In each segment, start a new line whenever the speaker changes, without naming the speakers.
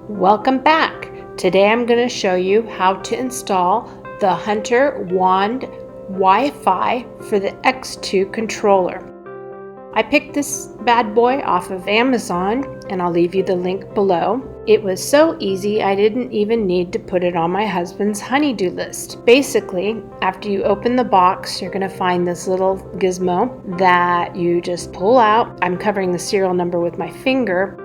Welcome back. Today I'm going to show you how to install the Hunter Wand Wi-Fi for the X2 controller. I picked this bad boy off of Amazon and I'll leave you the link below. It was so easy I didn't even need to put it on my husband's honey-do list. Basically, after you open the box, you're going to find this little gizmo that you just pull out. I'm covering the serial number with my finger.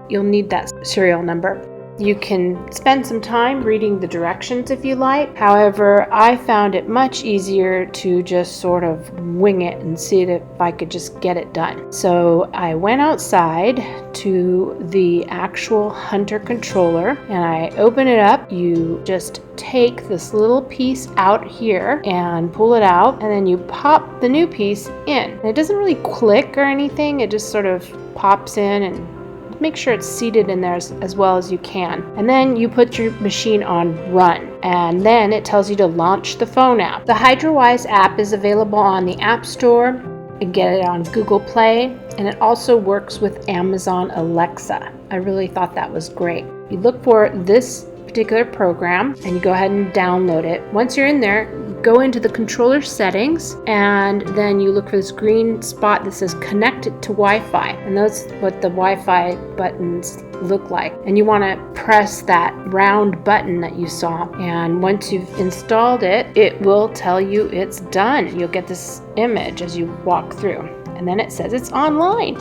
You'll need that serial number. You can spend some time reading the directions if you like. However, I found it much easier to just sort of wing it and see if I could just get it done. So I went outside to the actual Hunter controller and I open it up. You just take this little piece out here and pull it out, and then you pop the new piece in. And it doesn't really click or anything, it just sort of pops in, and make sure it's seated in there as well as you can. And then you put your machine on run, and then it tells you to launch the phone app. The HydroWise app is available on the App Store. You can get it on Google Play, and it also works with Amazon Alexa. I really thought that was great. You look for this particular program and you go ahead and download it. Once you're in there, go into the controller settings, and then you look for this green spot that says connect it to Wi-Fi, and that's what the Wi-Fi buttons look like. And you want to press that round button that you saw, and once you've installed it, it will tell you it's done. You'll get this image as you walk through, and then it says it's online.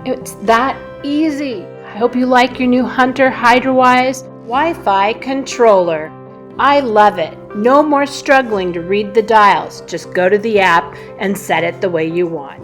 It's that easy. I hope you like your new Hunter HydroWise Wi-Fi controller. I love it. No more struggling to read the dials. Just go to the app and set it the way you want.